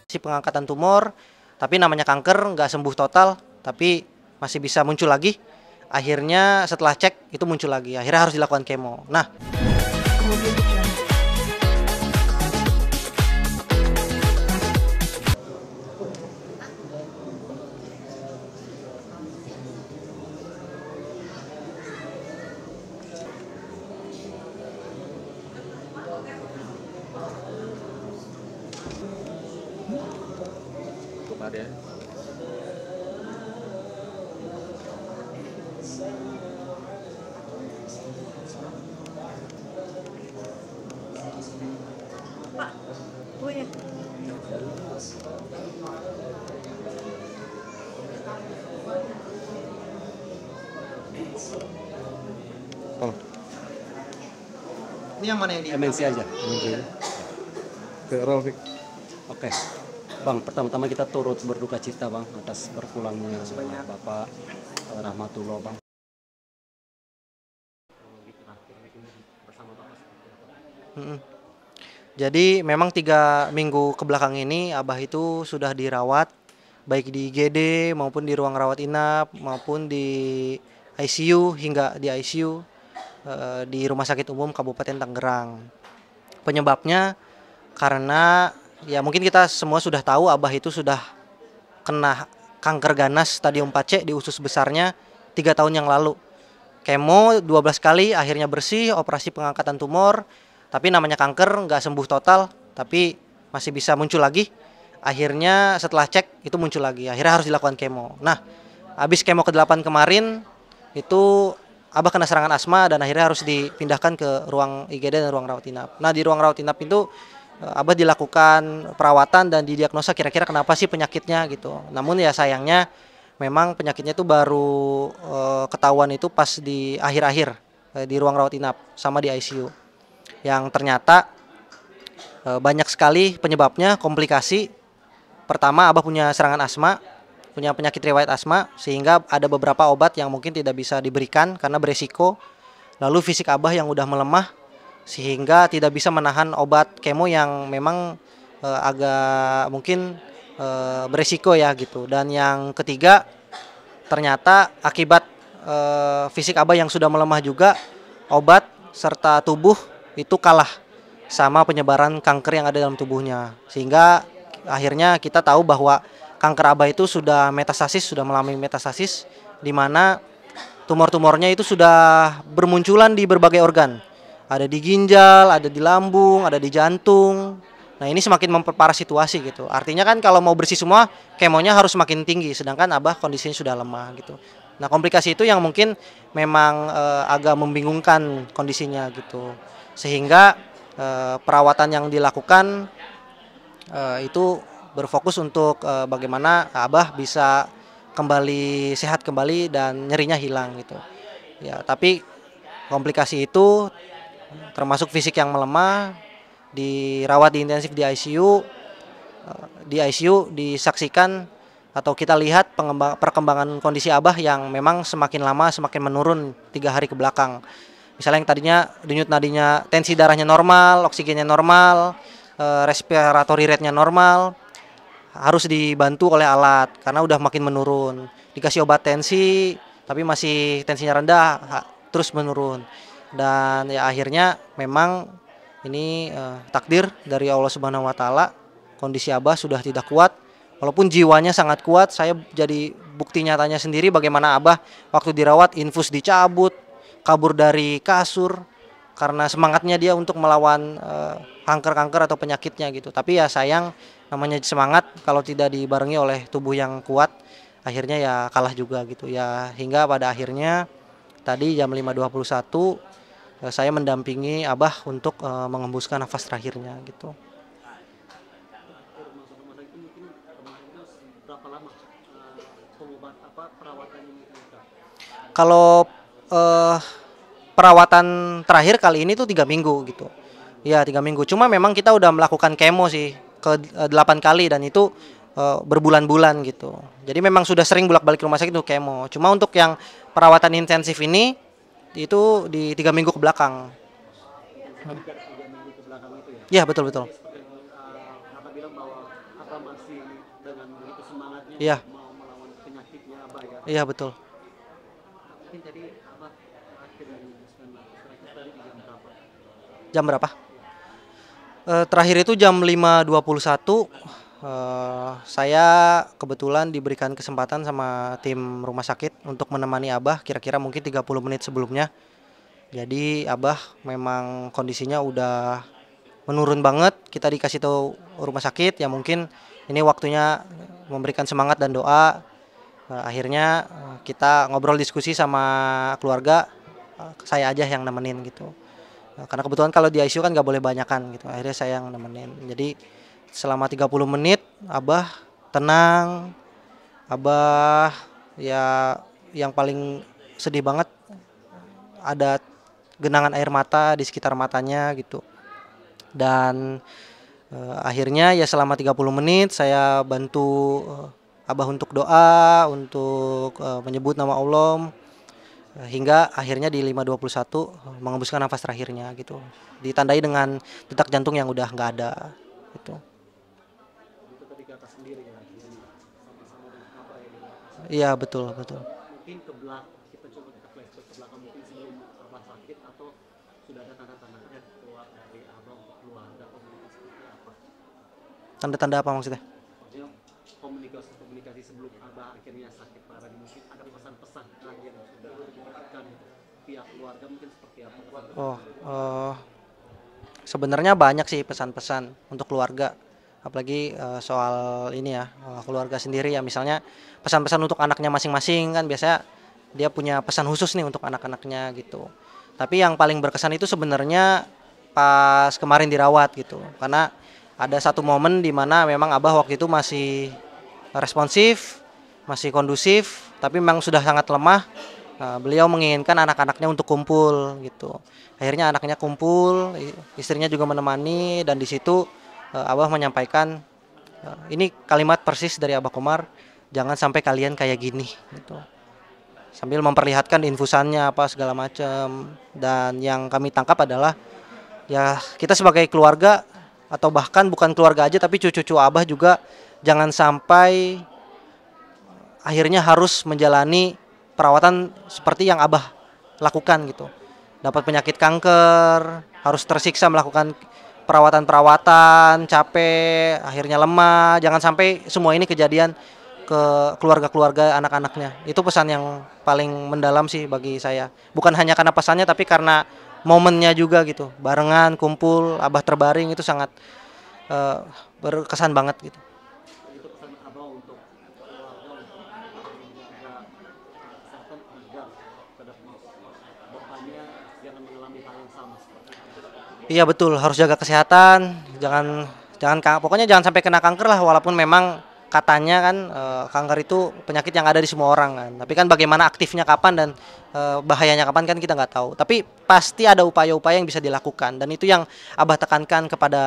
Si pengangkatan tumor, tapi namanya kanker nggak sembuh total, tapi masih bisa muncul lagi. Akhirnya setelah cek itu muncul lagi, akhirnya harus dilakukan kemo. Nah, ya. Pak, Bu ya. Oh, ini yang mana yang di MNC aja. Ke Rafiq. Oke. Bang, pertama-tama kita turut berduka cita Bang atas berpulangnya Bapak Rahmatullah Bang. Jadi memang 3 minggu kebelakang ini Abah itu sudah dirawat baik di IGD maupun di ruang rawat inap maupun di ICU hingga di ICU di Rumah Sakit Umum Kabupaten Tangerang. Penyebabnya karena ya mungkin kita semua sudah tahu Abah itu sudah kena kanker ganas stadium 4C di usus besarnya 3 tahun yang lalu. Kemo 12 kali akhirnya bersih, operasi pengangkatan tumor, tapi namanya kanker nggak sembuh total, tapi masih bisa muncul lagi. Akhirnya setelah cek itu muncul lagi, akhirnya harus dilakukan kemo. Nah, habis kemo ke-8 kemarin itu Abah kena serangan asma dan akhirnya harus dipindahkan ke ruang IGD dan ruang rawat inap. Nah, di ruang rawat inap itu Abah dilakukan perawatan dan didiagnosa kira-kira kenapa sih penyakitnya gitu. Namun ya sayangnya memang penyakitnya itu baru ketahuan itu pas di akhir-akhir di ruang rawat inap sama di ICU. Yang ternyata banyak sekali penyebabnya, komplikasi. Pertama, Abah punya serangan asma, punya penyakit riwayat asma, sehingga ada beberapa obat yang mungkin tidak bisa diberikan karena beresiko. Lalu fisik Abah yang udah melemah, sehingga tidak bisa menahan obat kemo yang memang agak mungkin beresiko ya gitu. Dan yang ketiga, ternyata akibat fisik Abah yang sudah melemah juga, obat serta tubuh itu kalah sama penyebaran kanker yang ada dalam tubuhnya. Sehingga akhirnya kita tahu bahwa kanker Abah itu sudah metastasis, sudah mengalami metastasis, di mana tumor-tumornya itu sudah bermunculan di berbagai organ. Ada di ginjal, ada di lambung, ada di jantung. Nah, ini semakin memperparah situasi gitu. Artinya kan kalau mau bersih semua, kemonya harus semakin tinggi, sedangkan Abah kondisinya sudah lemah gitu. Nah, komplikasi itu yang mungkin memang agak membingungkan kondisinya gitu. Sehingga perawatan yang dilakukan itu berfokus untuk bagaimana Abah bisa kembali sehat kembali dan nyerinya hilang gitu. Ya, tapi komplikasi itu termasuk fisik yang melemah, dirawat di intensif di ICU. Di ICU disaksikan atau kita lihat perkembangan kondisi Abah yang memang semakin lama semakin menurun 3 hari ke belakang. Misalnya yang tadinya denyut nadinya, tensi darahnya normal, oksigennya normal, respiratory rate-nya normal, harus dibantu oleh alat karena udah makin menurun. Dikasih obat tensi tapi masih tensinya rendah, terus menurun. Dan ya akhirnya memang ini takdir dari Allah Subhanahu wa taala, kondisi Abah sudah tidak kuat. Walaupun jiwanya sangat kuat, saya jadi bukti nyatanya sendiri bagaimana Abah waktu dirawat infus dicabut, kabur dari kasur karena semangatnya dia untuk melawan kanker-kanker atau penyakitnya gitu. Tapi ya sayang, namanya semangat kalau tidak dibarengi oleh tubuh yang kuat, akhirnya ya kalah juga gitu ya. Hingga pada akhirnya tadi jam 5.21 saya mendampingi Abah untuk mengembuskan nafas terakhirnya gitu. Kalau perawatan terakhir kali ini tuh 3 minggu gitu. Ya 3 minggu. Cuma memang kita udah melakukan kemo sih ke 8 kali dan itu berbulan-bulan gitu. Jadi memang sudah sering bolak-balik rumah sakit untuk kemo. Cuma untuk yang perawatan intensif ini itu di 3 minggu ke belakang. Ya betul-betul. bilang bahwa Abah masih dengan begitu semangatnya Iya, mau melawan penyakitnya Abah ya. iya betul. Mungkin tadi Abah akhir dari 19 terakhir tadi di jam berapa? Jam berapa? Terakhir itu jam 5.21. Saya kebetulan diberikan kesempatan sama tim rumah sakit untuk menemani Abah kira-kira mungkin 30 menit sebelumnya. Jadi Abah memang kondisinya udah menurun banget. Kita dikasih tahu rumah sakit ya mungkin ini waktunya memberikan semangat dan doa. Akhirnya kita ngobrol diskusi sama keluarga, saya aja yang nemenin gitu. Karena kebetulan kalau di ICU kan nggak boleh banyakan gitu. Akhirnya saya yang nemenin. Jadi selama 30 menit Abah tenang. Abah ya yang paling sedih banget ada genangan air mata di sekitar matanya gitu. Dan akhirnya ya selama 30 menit saya bantu Abah untuk doa, untuk menyebut nama Allah hingga akhirnya di 5.21 mengembuskan nafas terakhirnya gitu. Ditandai dengan detak jantung yang udah nggak ada gitu. Itu tadi kata sendiri ya, jadi sama-sama dengan Abah ya. Iya betul betul. Mungkin ke belakang kita coba kita flashback ke belakang mungkin sebelum Abah sakit atau sudah ada tanda-tanda keluar dari Abah untuk keluarga komunikasi seperti apa? Tanda-tanda apa maksudnya? Maksudnya komunikasi sebelum Abah akhirnya sakit parah mungkin ada pesan-pesan terakhir yang sudah diberikan pihak keluarga mungkin seperti apa? Oh, sebenarnya banyak sih pesan-pesan untuk keluarga. Apalagi soal ini ya, keluarga sendiri ya misalnya pesan-pesan untuk anaknya masing-masing kan biasanya dia punya pesan khusus nih untuk anak-anaknya gitu. Tapi yang paling berkesan itu sebenarnya pas kemarin dirawat gitu. Karena ada satu momen di mana memang Abah waktu itu masih responsif, masih kondusif, tapi memang sudah sangat lemah. Beliau menginginkan anak-anaknya untuk kumpul gitu. Akhirnya anaknya kumpul, istrinya juga menemani dan di situ Abah menyampaikan ini kalimat persis dari Abah Komar, jangan sampai kalian kayak gini gitu. Sambil memperlihatkan infusannya apa segala macam dan yang kami tangkap adalah ya kita sebagai keluarga atau bahkan bukan keluarga aja tapi cucu-cucu Abah juga jangan sampai akhirnya harus menjalani perawatan seperti yang Abah lakukan gitu. Dapat penyakit kanker, harus tersiksa melakukan perawatan-perawatan, capek, akhirnya lemah. Jangan sampai semua ini kejadian ke keluarga-keluarga anak-anaknya. Itu pesan yang paling mendalam sih bagi saya. Bukan hanya karena pesannya tapi karena momennya juga gitu. Barengan, kumpul, Abah terbaring itu sangat berkesan banget gitu. Itu pesan Abah untuk keluarga untuk menjaga kesehatan agar depannya jangan mengalami hal yang sama seperti itu. Iya betul, harus jaga kesehatan, pokoknya jangan sampai kena kanker lah walaupun memang katanya kan kanker itu penyakit yang ada di semua orang kan. Tapi kan bagaimana aktifnya kapan dan bahayanya kapan kan kita nggak tahu. Tapi pasti ada upaya-upaya yang bisa dilakukan dan itu yang Abah tekankan kepada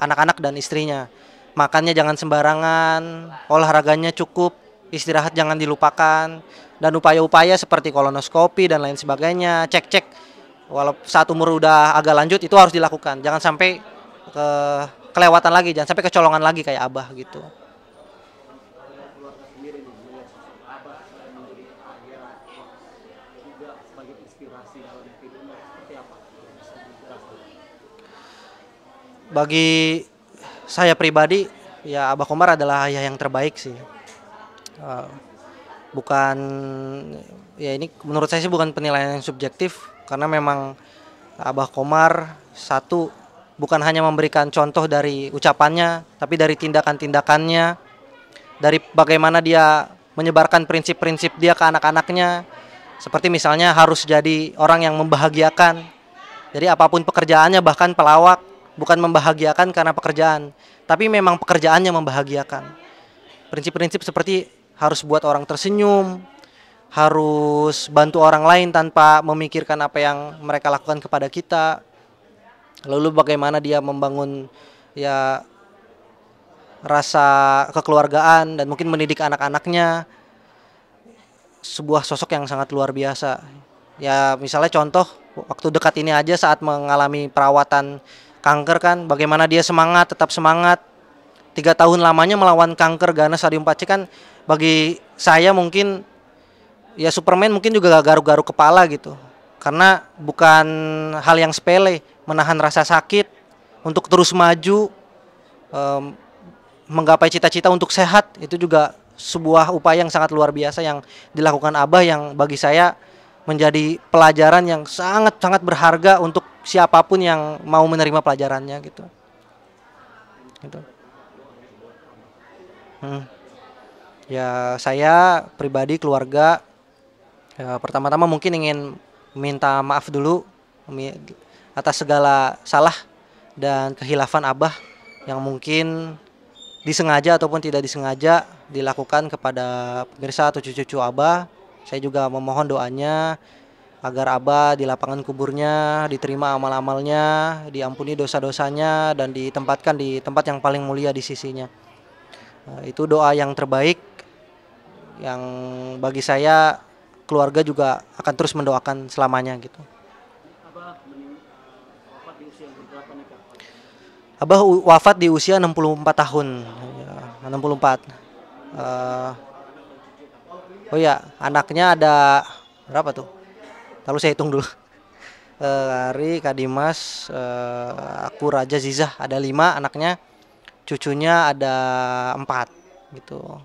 anak-anak dan istrinya. Makannya jangan sembarangan, olahraganya cukup, istirahat jangan dilupakan dan upaya-upaya seperti kolonoskopi dan lain sebagainya, cek-cek walau saat umur udah agak lanjut itu harus dilakukan. Jangan sampai kelewatan lagi, jangan sampai kecolongan lagi kayak Abah gitu. Keluarga sendiri nih melihat sosok Abah menjadi ayah juga sebagai inspirasi dalam hidupnya seperti apa? Bisa dijelaskan? Bagi saya pribadi ya Abah Komar adalah ayah yang terbaik sih. Bukan ya ini menurut saya sih bukan penilaian yang subjektif karena memang Abah Komar satu bukan hanya memberikan contoh dari ucapannya tapi dari tindakan-tindakannya, dari bagaimana dia menyebarkan prinsip-prinsip dia ke anak-anaknya, seperti misalnya harus jadi orang yang membahagiakan. Jadi apapun pekerjaannya bahkan pelawak bukan membahagiakan karena pekerjaan tapi memang pekerjaannya membahagiakan. Prinsip-prinsip seperti harus buat orang tersenyum, harus bantu orang lain tanpa memikirkan apa yang mereka lakukan kepada kita. Lalu bagaimana dia membangun ya rasa kekeluargaan dan mungkin mendidik anak-anaknya. Sebuah sosok yang sangat luar biasa. Ya misalnya contoh waktu dekat ini aja saat mengalami perawatan kanker kan bagaimana dia semangat, tetap semangat, 3 tahun lamanya melawan kanker ganas stadium 4C kan bagi saya mungkin ya Superman mungkin juga garuk-garuk kepala gitu. Karena bukan hal yang sepele menahan rasa sakit untuk terus maju, menggapai cita-cita untuk sehat, itu juga sebuah upaya yang sangat luar biasa yang dilakukan Abah, yang bagi saya menjadi pelajaran yang sangat-sangat berharga untuk siapapun yang mau menerima pelajarannya gitu. Gitu. Ya saya pribadi, keluarga, ya, pertama-tama mungkin ingin minta maaf dulu atas segala salah dan kehilafan Abah yang mungkin disengaja ataupun tidak disengaja dilakukan kepada pemirsa atau cucu-cucu Abah. Saya juga memohon doanya agar Abah di lapangan kuburnya diterima amal-amalnya, diampuni dosa-dosanya, dan ditempatkan di tempat yang paling mulia di sisinya. Itu doa yang terbaik yang bagi saya, keluarga juga akan terus mendoakan selamanya gitu. Abah wafat di usia 64 tahun. Ya, 64. Oh ya, anaknya ada berapa tuh? Lalu saya hitung dulu. Ari, Kadimas, aku Raja Zizah ada 5 anaknya, cucunya ada 4 gitu.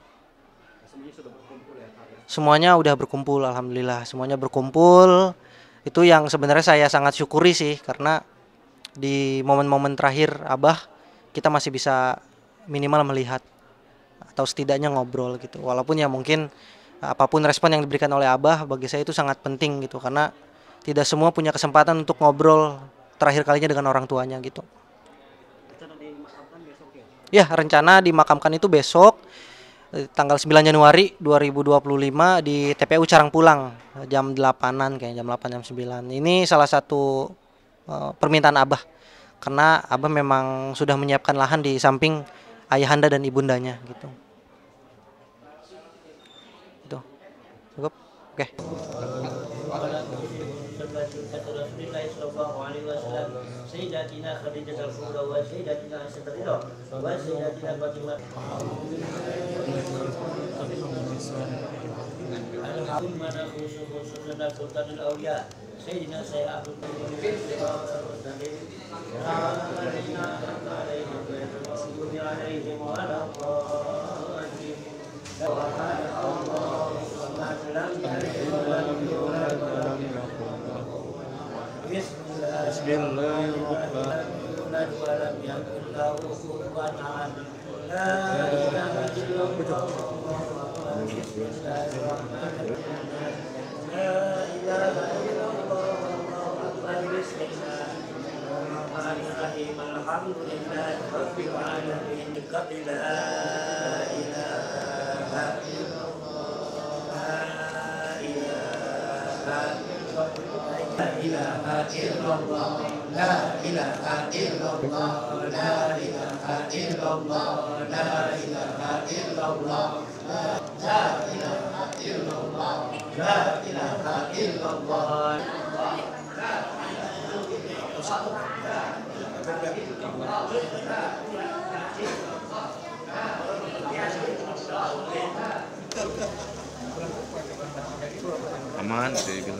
Semuanya udah berkumpul, alhamdulillah semuanya berkumpul. Itu yang sebenarnya saya sangat syukuri sih, karena di momen-momen terakhir Abah kita masih bisa minimal melihat atau setidaknya ngobrol gitu. Walaupun ya mungkin apapun respon yang diberikan oleh Abah bagi saya itu sangat penting gitu, karena tidak semua punya kesempatan untuk ngobrol terakhir kalinya dengan orang tuanya gitu. Ya, rencana dimakamkan itu besok tanggal 9 Januari 2025 di TPU Carangpulang jam 8-an, kayak jam 8 jam 9. Ini salah satu permintaan Abah, karena Abah memang sudah menyiapkan lahan di samping ayahanda dan ibundanya gitu. Itu. Cukup? Oke. Sayyidatina Khadijatul Kubra wa Sayyidatina Aisyah Ridha wa Sayyidatina Fatimah. Alhamdulillah khusus dan sultanul auliya Sayyidina Syekh Abdul Aman sih gitu.